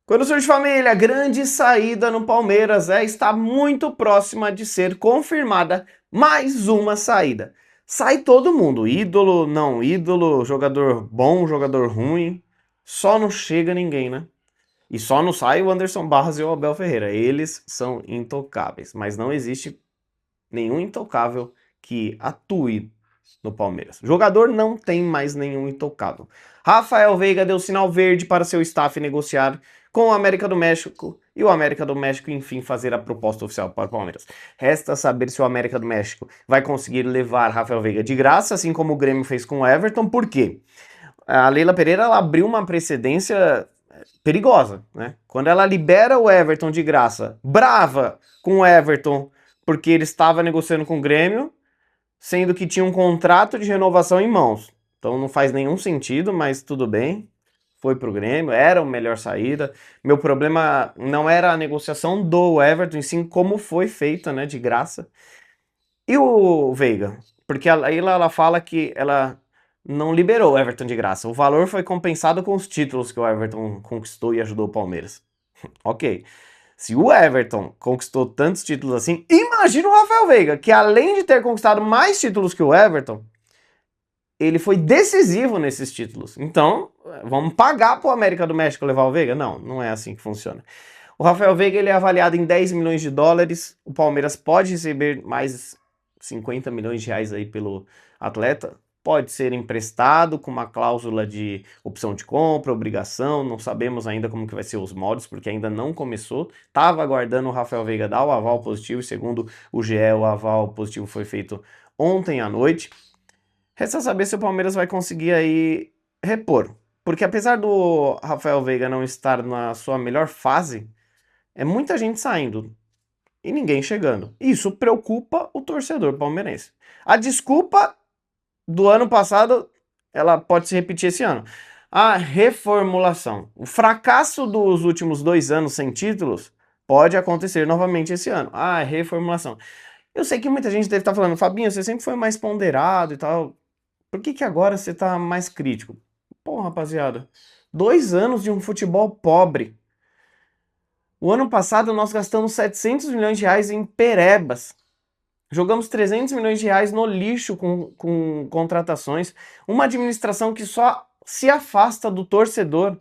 Quando surge família, grande saída no Palmeiras, está muito próxima de ser confirmada mais uma saída. Sai todo mundo, ídolo, não ídolo, jogador bom, jogador ruim, só não chega ninguém, né? E só não sai o Anderson Barros e o Abel Ferreira, eles são intocáveis, mas não existe nenhum intocável que atue no Palmeiras. O jogador não tem mais nenhum intocável. Rafael Veiga deu sinal verde para seu staff negociar com o América do México e o América do México, enfim, fazer a proposta oficial para o Palmeiras. Resta saber se o América do México vai conseguir levar Rafael Veiga de graça, assim como o Grêmio fez com o Everton, por quê? A Leila Pereira ela abriu uma precedência perigosa, né? Quando ela libera o Everton de graça, brava com o Everton, porque ele estava negociando com o Grêmio, sendo que tinha um contrato de renovação em mãos. Então não faz nenhum sentido, mas tudo bem. Foi pro Grêmio, era a melhor saída. Meu problema não era a negociação do Everton, e sim como foi feita, né, de graça. E o Veiga? Porque aí ela fala que ela não liberou o Everton de graça. O valor foi compensado com os títulos que o Everton conquistou e ajudou o Palmeiras. Ok. Se o Everton conquistou tantos títulos assim, imagina o Rafael Veiga, que além de ter conquistado mais títulos que o Everton, ele foi decisivo nesses títulos. Então, vamos pagar pro América do México levar o Veiga? Não, não é assim que funciona. O Rafael Veiga ele é avaliado em 10 milhões de dólares. O Palmeiras pode receber mais 50 milhões de reais aí pelo atleta. Pode ser emprestado com uma cláusula de opção de compra, obrigação. Não sabemos ainda como que vai ser os moldes, porque ainda não começou. Tava aguardando o Rafael Veiga dar o aval positivo, e segundo o GE, o aval positivo foi feito ontem à noite. Resta saber se o Palmeiras vai conseguir aí repor. Porque apesar do Rafael Veiga não estar na sua melhor fase, é muita gente saindo e ninguém chegando. Isso preocupa o torcedor palmeirense. A desculpa do ano passado, ela pode se repetir esse ano. A reformulação. O fracasso dos últimos 2 anos sem títulos pode acontecer novamente esse ano. A reformulação. Eu sei que muita gente deve estar falando, Fabinho, você sempre foi mais ponderado e tal. Por que agora você tá mais crítico? Pô, rapaziada, 2 anos de um futebol pobre. O ano passado nós gastamos 700 milhões de reais em perebas. Jogamos 300 milhões de reais no lixo com contratações. Uma administração que só se afasta do torcedor.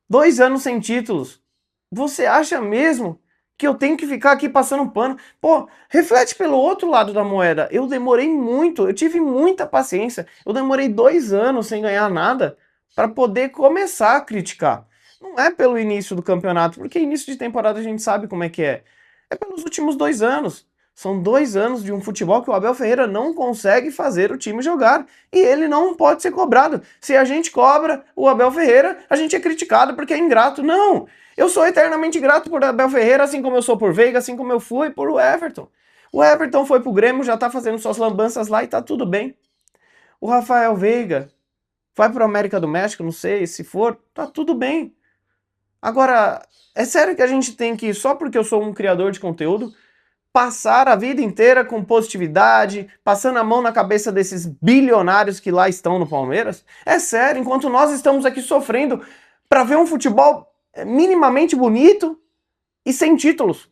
2 anos sem títulos. Você acha mesmo que eu tenho que ficar aqui passando pano? Pô, reflete pelo outro lado da moeda. Eu demorei muito, eu tive muita paciência. Eu demorei 2 anos sem ganhar nada para poder começar a criticar. Não é pelo início do campeonato, porque início de temporada a gente sabe como é que é. É pelos últimos 2 anos. São 2 anos de um futebol que o Abel Ferreira não consegue fazer o time jogar. E ele não pode ser cobrado. Se a gente cobra o Abel Ferreira, a gente é criticado porque é ingrato. Não! Eu sou eternamente grato por Abel Ferreira, assim como eu sou por Veiga, assim como eu fui por o Everton. O Everton foi pro Grêmio, já tá fazendo suas lambanças lá e tá tudo bem. O Rafael Veiga vai pro América do México, não sei, se for, tá tudo bem. Agora, é sério que a gente tem que, só porque eu sou um criador de conteúdo, passar a vida inteira com positividade, passando a mão na cabeça desses bilionários que lá estão no Palmeiras? É sério, enquanto nós estamos aqui sofrendo para ver um futebol minimamente bonito e sem títulos.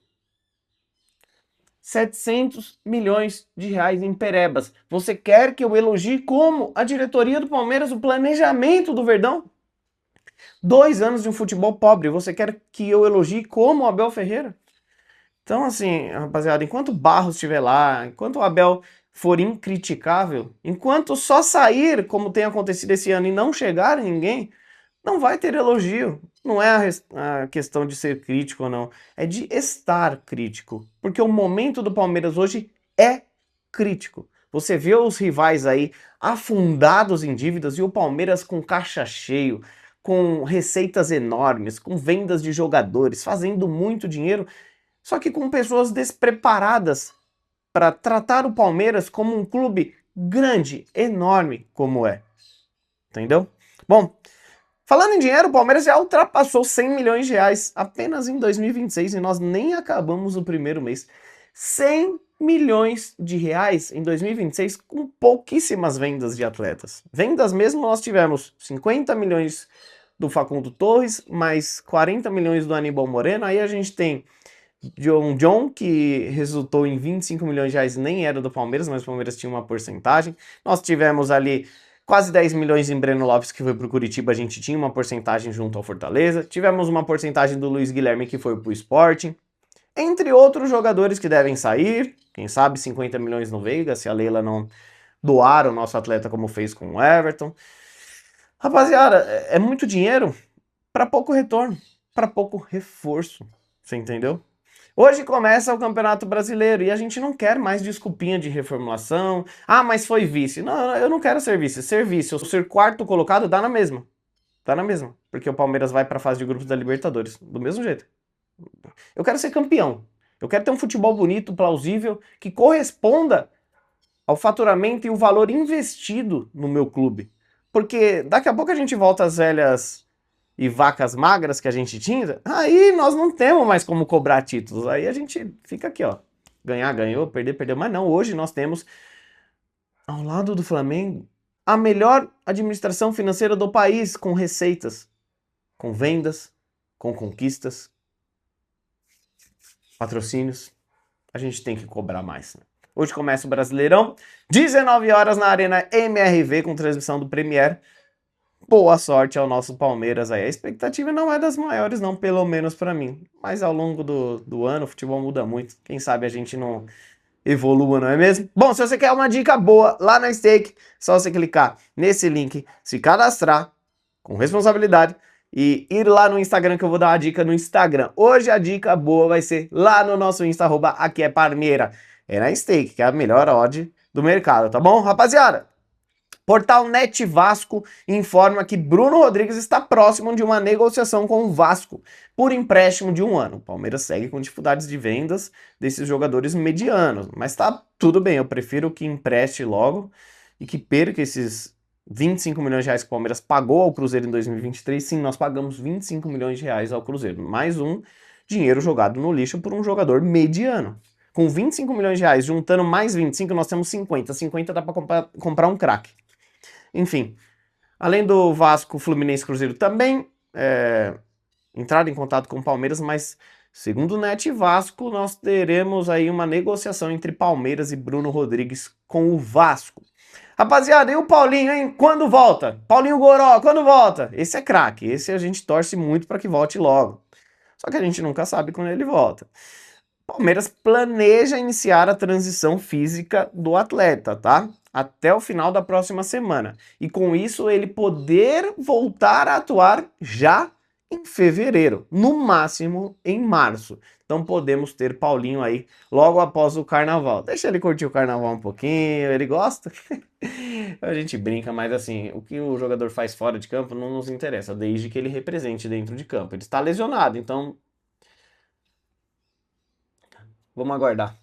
700 milhões de reais em perebas. Você quer que eu elogie como a diretoria do Palmeiras, o planejamento do Verdão? 2 anos de um futebol pobre. Você quer que eu elogie como o Abel Ferreira? Então, assim, rapaziada, enquanto o Barros estiver lá, enquanto o Abel for incriticável, enquanto só sair, como tem acontecido esse ano, e não chegar ninguém, não vai ter elogio. Não é a questão de ser crítico ou não, é de estar crítico. Porque o momento do Palmeiras hoje é crítico. Você vê os rivais aí afundados em dívidas e o Palmeiras com caixa cheio, com receitas enormes, com vendas de jogadores, fazendo muito dinheiro, só que com pessoas despreparadas para tratar o Palmeiras como um clube grande, enorme como é. Entendeu? Bom, falando em dinheiro, o Palmeiras já ultrapassou 100 milhões de reais apenas em 2026 e nós nem acabamos o primeiro mês. 100 milhões de reais em 2026 com pouquíssimas vendas de atletas. Vendas mesmo nós tivemos 50 milhões do Facundo Torres, mais 40 milhões do Aníbal Moreno. Aí a gente tem John, que resultou em 25 milhões de reais, nem era do Palmeiras, mas o Palmeiras tinha uma porcentagem. Nós tivemos ali quase 10 milhões em Breno Lopes, que foi pro Curitiba, a gente tinha uma porcentagem junto ao Fortaleza. Tivemos uma porcentagem do Luiz Guilherme, que foi pro Sporting. Entre outros jogadores que devem sair, quem sabe 50 milhões no Veiga, se a Leila não doar o nosso atleta como fez com o Everton. Rapaziada, é muito dinheiro para pouco retorno, para pouco reforço, você entendeu? Hoje começa o Campeonato Brasileiro e a gente não quer mais desculpinha de reformulação. Ah, mas foi vice. Não, eu não quero ser vice. Ser vice ou ser quarto colocado dá na mesma. Dá na mesma. Porque o Palmeiras vai para a fase de grupos da Libertadores. Do mesmo jeito. Eu quero ser campeão. Eu quero ter um futebol bonito, plausível, que corresponda ao faturamento e o valor investido no meu clube. Porque daqui a pouco a gente volta às velhas e vacas magras que a gente tinha, aí nós não temos mais como cobrar títulos. Aí a gente fica aqui, ó. Ganhar, ganhou, perder, perdeu. Mas não, hoje nós temos, ao lado do Flamengo, a melhor administração financeira do país, com receitas, com vendas, com conquistas, patrocínios. A gente tem que cobrar mais, né? Hoje começa o Brasileirão, 19 horas na Arena MRV, com transmissão do Premier. Boa sorte ao nosso Palmeiras aí. A expectativa não é das maiores, não, pelo menos para mim. Mas ao longo do ano o futebol muda muito. Quem sabe a gente não evolua, não é mesmo? Bom, se você quer uma dica boa lá na Stake, só você clicar nesse link, se cadastrar com responsabilidade e ir lá no Instagram que eu vou dar uma dica no Instagram. Hoje a dica boa vai ser lá no nosso Insta, aqui é Parmeira. É na Stake, que é a melhor odd do mercado, tá bom, rapaziada? Portal Net Vasco informa que Bruno Rodrigues está próximo de uma negociação com o Vasco por empréstimo de 1 ano. O Palmeiras segue com dificuldades de vendas desses jogadores medianos, mas tá tudo bem, eu prefiro que empreste logo e que perca esses 25 milhões de reais que o Palmeiras pagou ao Cruzeiro em 2023. Sim, nós pagamos 25 milhões de reais ao Cruzeiro, mais um dinheiro jogado no lixo por um jogador mediano. Com 25 milhões de reais, juntando mais 25, nós temos 50. 50 dá para comprar um craque. Enfim, além do Vasco, Fluminense e Cruzeiro também entraram em contato com o Palmeiras, mas segundo o Net Vasco, nós teremos aí uma negociação entre Palmeiras e Bruno Rodrigues com o Vasco. Rapaziada, e o Paulinho, hein? Quando volta? Paulinho Goró, quando volta? Esse é craque, esse a gente torce muito para que volte logo. Só que a gente nunca sabe quando ele volta. Palmeiras planeja iniciar a transição física do atleta, tá? Até o final da próxima semana. E com isso ele poder voltar a atuar já em fevereiro, no máximo em março. Então podemos ter Paulinho aí logo após o carnaval. Deixa ele curtir o carnaval um pouquinho, ele gosta. A gente brinca, mas assim, o que o jogador faz fora de campo não nos interessa, desde que ele represente dentro de campo. Ele está lesionado, então vamos aguardar.